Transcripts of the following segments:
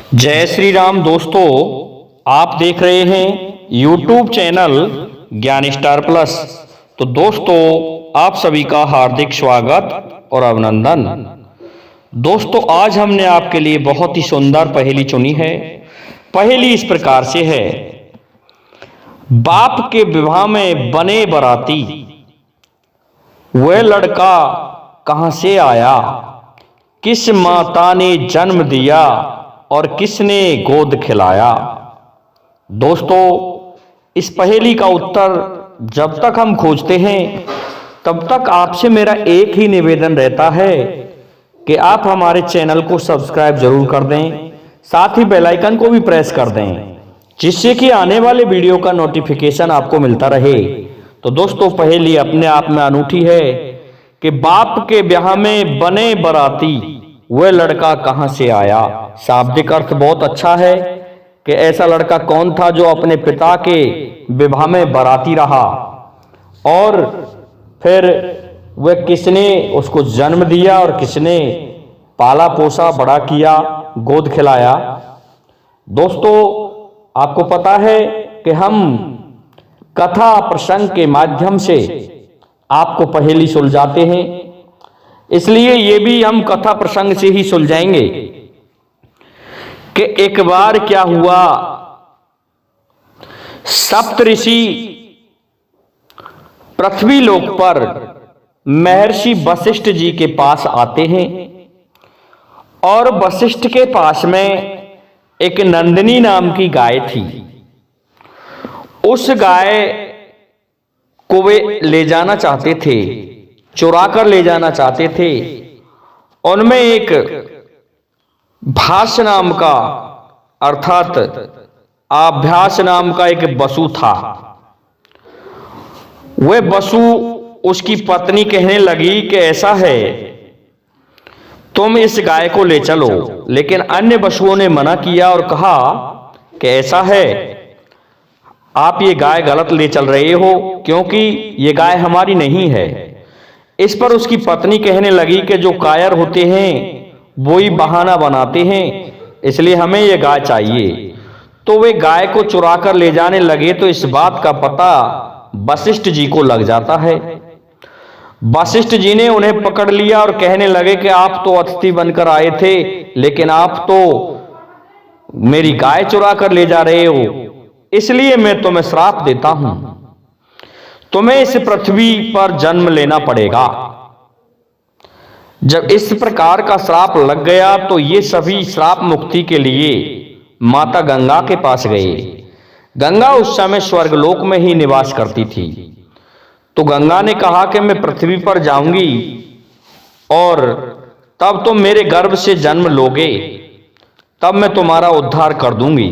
जय श्री राम दोस्तों, आप देख रहे हैं YouTube चैनल ज्ञान स्टार प्लस। तो दोस्तों, आप सभी का हार्दिक स्वागत और अभिनंदन। दोस्तों, आज हमने आपके लिए बहुत ही सुंदर पहेली चुनी है। पहेली इस प्रकार से है। बाप के विवाह में बने बराती, वह लड़का कहां से आया? किस माता ने जन्म दिया और किसने गोद खिलाया? दोस्तों, इस पहेली का उत्तर जब तक हम खोजते हैं तब तक आपसे मेरा एक ही निवेदन रहता है कि आप हमारे चैनल को सब्सक्राइब जरूर कर दें, साथ ही बेल आइकन को भी प्रेस कर दें, जिससे कि आने वाले वीडियो का नोटिफिकेशन आपको मिलता रहे। तो दोस्तों, पहेली अपने आप में अनूठी है कि बाप के ब्याह में बने बराती, वह लड़का कहां से आया। शाब्दिक अर्थ बहुत अच्छा है कि ऐसा लड़का कौन था जो अपने पिता के विवाह में बराती रहा, और फिर वह किसने उसको जन्म दिया और किसने पाला पोसा, बड़ा किया, गोद खिलाया। दोस्तों, आपको पता है कि हम कथा प्रसंग के माध्यम से आपको पहेली सुलझाते हैं, इसलिए ये भी हम कथा प्रसंग से ही सुलझाएंगे कि एक बार क्या हुआ। सप्तऋषि पृथ्वी लोक पर महर्षि वशिष्ठ जी के पास आते हैं, और वशिष्ठ के पास में एक नंदिनी नाम की गाय थी। उस गाय को वे ले जाना चाहते थे, चुरा कर ले जाना चाहते थे। उनमें एक भाष्य नाम का, अर्थात आभ्यास नाम का एक बसु था। वह बसु उसकी पत्नी कहने लगी कि ऐसा है, तुम इस गाय को ले चलो। लेकिन अन्य बसुओं ने मना किया और कहा कि ऐसा है, आप ये गाय गलत ले चल रहे हो, क्योंकि ये गाय हमारी नहीं है। इस पर उसकी पत्नी कहने लगी कि जो कायर होते हैं वो ही बहाना बनाते हैं, इसलिए हमें ये गाय चाहिए। तो वे गाय को चुरा कर ले जाने लगे तो इस बात का पता वशिष्ठ जी को लग जाता है। वशिष्ठ जी ने उन्हें पकड़ लिया और कहने लगे कि आप तो अतिथि बनकर आए थे, लेकिन आप तो मेरी गाय चुरा कर ले जा रहे हो, इसलिए मैं तुम्हें श्राप देता हूं, तुम्हें इस पृथ्वी पर जन्म लेना पड़ेगा। जब इस प्रकार का श्राप लग गया तो ये सभी श्राप मुक्ति के लिए माता गंगा के पास गए। गंगा उस समय स्वर्गलोक में ही निवास करती थी। तो गंगा ने कहा कि मैं पृथ्वी पर जाऊंगी और तब तुम मेरे गर्भ से जन्म लोगे, तब मैं तुम्हारा उद्धार कर दूंगी।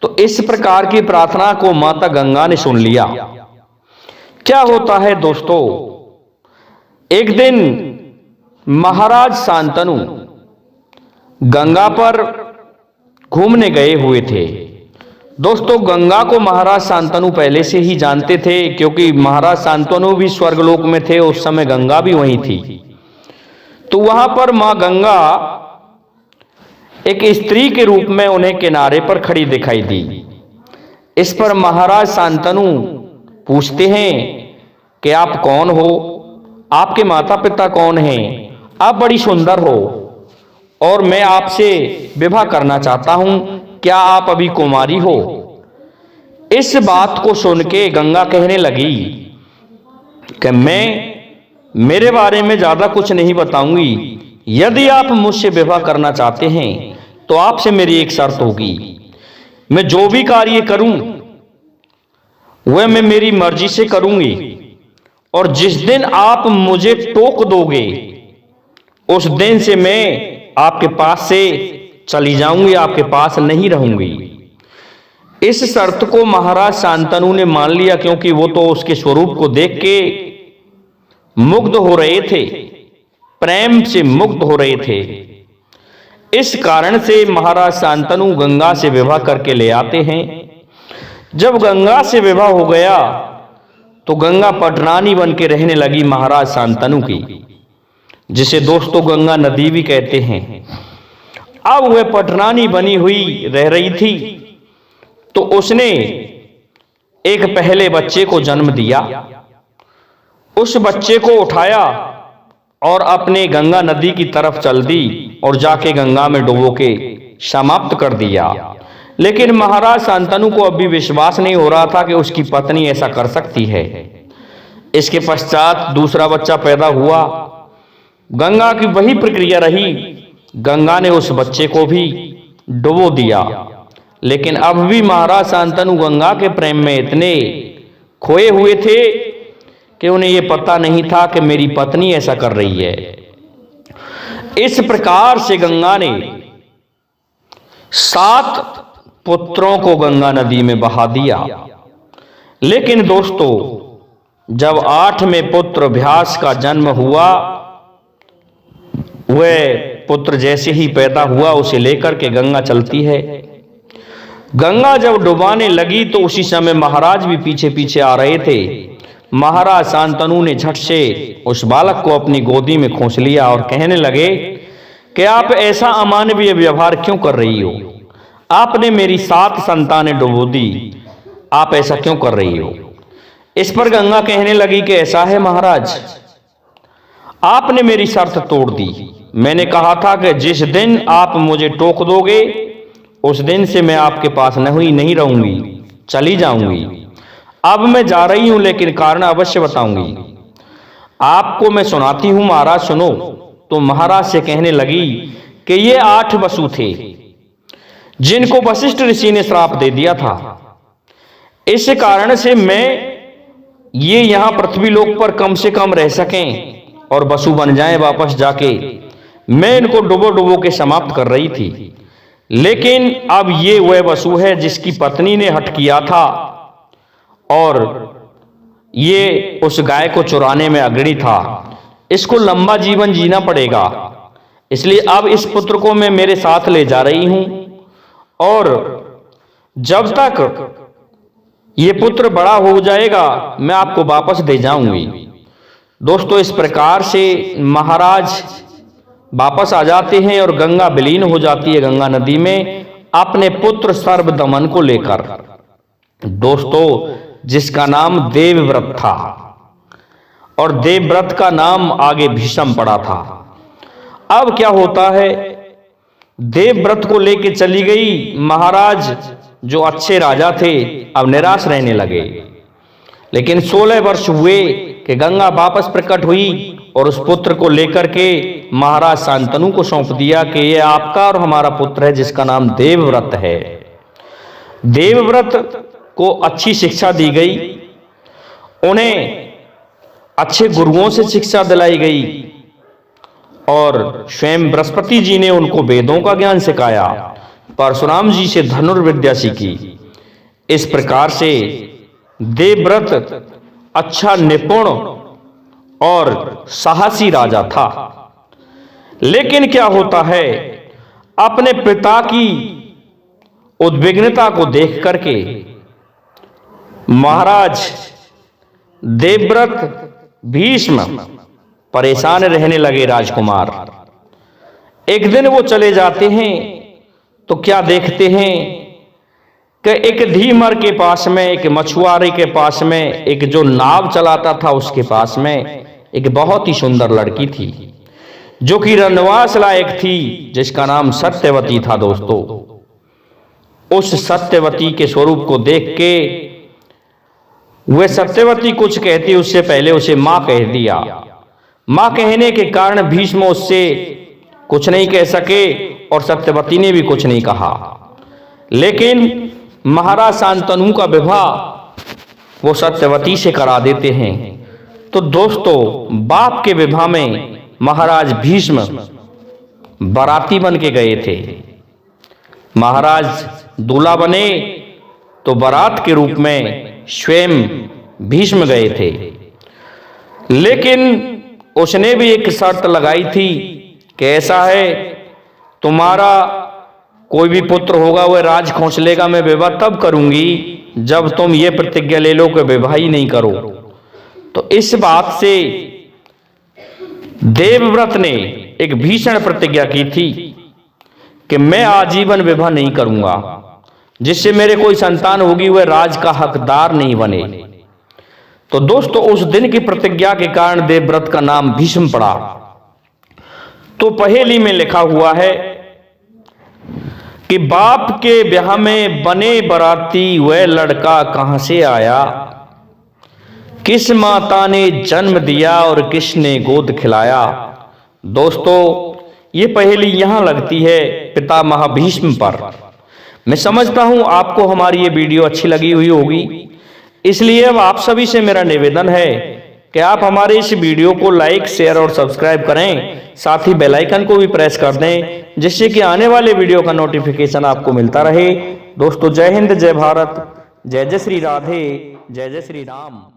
तो इस प्रकार की प्रार्थना को माता गंगा ने सुन लिया। क्या होता है दोस्तों, एक दिन महाराज शांतनु गंगा पर घूमने गए हुए थे। दोस्तों, गंगा को महाराज शांतनु पहले से ही जानते थे, क्योंकि महाराज शांतनु भी स्वर्गलोक में थे, उस समय गंगा भी वहीं थी। तो वहां पर मां गंगा एक स्त्री के रूप में उन्हें किनारे पर खड़ी दिखाई दी। इस पर महाराज शांतनु पूछते हैं कि आप कौन हो, आपके माता पिता कौन हैं, आप बड़ी सुंदर हो और मैं आपसे विवाह करना चाहता हूं, क्या आप अभी कुमारी हो? इस बात को सुन के गंगा कहने लगी कि मैं मेरे बारे में ज्यादा कुछ नहीं बताऊंगी, यदि आप मुझसे विवाह करना चाहते हैं तो आपसे मेरी एक शर्त होगी, मैं जो भी कार्य करूं वह मैं मेरी मर्जी से करूंगी, और जिस दिन आप मुझे टोक दोगे उस दिन से मैं आपके पास से चली जाऊंगी, आपके पास नहीं रहूंगी। इस शर्त को महाराज शांतनु ने मान लिया, क्योंकि वो तो उसके स्वरूप को देख के मुग्ध हो रहे थे, प्रेम से मुग्ध हो रहे थे। इस कारण से महाराज शांतनु गंगा से विवाह करके ले आते हैं। जब गंगा से विवाह हो गया तो गंगा पटरानी बन के रहने लगी महाराज शांतनु की, जिसे दोस्तों गंगा नदी भी कहते हैं। अब वह पटरानी बनी हुई रह रही थी, तो उसने एक पहले बच्चे को जन्म दिया। उस बच्चे को उठाया और अपने गंगा नदी की तरफ चल दी और जाके गंगा में डुबो के समाप्त कर दिया। लेकिन महाराज शांतनु को अब भी विश्वास नहीं हो रहा था कि उसकी पत्नी ऐसा कर सकती है। इसके पश्चात दूसरा बच्चा पैदा हुआ। गंगा की वही प्रक्रिया रही, गंगा ने उस बच्चे को भी डुबो दिया। लेकिन अब भी महाराज शांतनु गंगा के प्रेम में इतने खोए हुए थे कि उन्हें यह पता नहीं था कि मेरी पत्नी ऐसा कर रही है। इस प्रकार से गंगा ने 7 पुत्रों को गंगा नदी में बहा दिया। लेकिन दोस्तों, जब 8वें पुत्र व्यास का जन्म हुआ, वह पुत्र जैसे ही पैदा हुआ उसे लेकर के गंगा चलती है। गंगा जब डुबाने लगी तो उसी समय महाराज भी पीछे पीछे आ रहे थे। महाराज शांतनु ने झट से उस बालक को अपनी गोदी में खोस लिया और कहने लगे कि आप ऐसा अमानवीय व्यवहार क्यों कर रही हो? आपने मेरी 7 संतानें डुबो दी, आप ऐसा क्यों कर रही हो? इस पर गंगा कहने लगी कि ऐसा है महाराज, आपने मेरी शर्त तोड़ दी। मैंने कहा था कि जिस दिन आप मुझे टोक दोगे उस दिन से मैं आपके पास नहीं रहूंगी, चली जाऊंगी। अब मैं जा रही हूं, लेकिन कारण अवश्य बताऊंगी। आपको मैं सुनाती हूं, महाराज सुनो। तो महाराज से कहने लगी कि ये 8 वसु थे जिनको वशिष्ठ ऋषि ने श्राप दे दिया था। इस कारण से मैं ये यहां पृथ्वी लोक पर कम से कम रह सकें और वसु बन जाएं वापस जाके, मैं इनको डुबो डुबो के समाप्त कर रही थी। लेकिन अब ये वह वसु है जिसकी पत्नी ने हठ किया था और ये उस गाय को चुराने में अग्रणी था। इसको लंबा जीवन जीना पड़ेगा, इसलिए अब इस पुत्र को मैं मेरे साथ ले जा रही हूं और जब तक ये पुत्र बड़ा हो जाएगा मैं आपको वापस दे जाऊंगी। दोस्तों, इस प्रकार से महाराज वापस आ जाते हैं और गंगा विलीन हो जाती है गंगा नदी में अपने पुत्र सर्वदमन को लेकर। दोस्तों, जिसका नाम देवव्रत था और देवव्रत का नाम आगे भीष्म पड़ा था। अब क्या होता है, देवव्रत को लेके चली गई। महाराज जो अच्छे राजा थे अब निराश रहने लगे। लेकिन 16 वर्ष हुए कि गंगा वापस प्रकट हुई और उस पुत्र को लेकर के महाराज शांतनु को सौंप दिया कि यह आपका और हमारा पुत्र है जिसका नाम देवव्रत है। देवव्रत को अच्छी शिक्षा दी गई, उन्हें अच्छे गुरुओं से शिक्षा दिलाई गई और स्वयं बृहस्पति जी ने उनको वेदों का ज्ञान सिखाया, परशुराम जी से धनुर्विद्या सीखी। इस प्रकार से देवव्रत अच्छा निपुण और साहसी राजा था। लेकिन क्या होता है, अपने पिता की उद्विग्नता को देख करके महाराज देवव्रत भीष्म परेशान रहने लगे। राजकुमार एक दिन वो चले जाते हैं तो क्या देखते हैं कि एक धीमर के पास में, एक मछुआरे के पास में, एक जो नाव चलाता था उसके पास में एक बहुत ही सुंदर लड़की थी जो कि रनवास लायक थी, जिसका नाम सत्यवती था। दोस्तों, उस सत्यवती के स्वरूप को देख के वह सत्यवती कुछ कहती उससे पहले उसे मां कह दिया। मां कहने के कारण भीष्म उससे कुछ नहीं कह सके और सत्यवती ने भी कुछ नहीं कहा। लेकिन महाराज शांतनु का विवाह वो सत्यवती से करा देते हैं। तो दोस्तों, बाप के विवाह में महाराज भीष्म बाराती बन के गए थे। महाराज दूल्हा बने तो बारात के रूप में स्वयं भीष्म गए थे। लेकिन उसने भी एक शर्त लगाई थी कि ऐसा है, तुम्हारा कोई भी पुत्र होगा वह राज खोस लेगा, मैं विवाह तब करूंगी जब तुम ये प्रतिज्ञा ले लो कि विवाह ही नहीं करो। तो इस बात से देवव्रत ने एक भीषण प्रतिज्ञा की थी कि मैं आजीवन विवाह नहीं करूंगा, जिससे मेरे कोई संतान होगी वह राज का हकदार नहीं बने। तो दोस्तों उस दिन की प्रतिज्ञा के कारण देवव्रत का नाम भीष्म पड़ा। तो पहेली में लिखा हुआ है कि बाप के ब्याह में बने बराती वह लड़का कहां से आया, किस माता ने जन्म दिया और किसने गोद खिलाया। दोस्तों ये पहेली यहां लगती है पितामह भीष्म पर। मैं समझता हूं आपको हमारी ये वीडियो अच्छी लगी हुई होगी, इसलिए अब आप सभी से मेरा निवेदन है कि आप हमारे इस वीडियो को लाइक, शेयर और सब्सक्राइब करें, साथ ही बेल आइकन को भी प्रेस कर दें, जिससे कि आने वाले वीडियो का नोटिफिकेशन आपको मिलता रहे। दोस्तों जय हिंद, जय भारत, जय जय श्री राधे, जय जय श्री राम।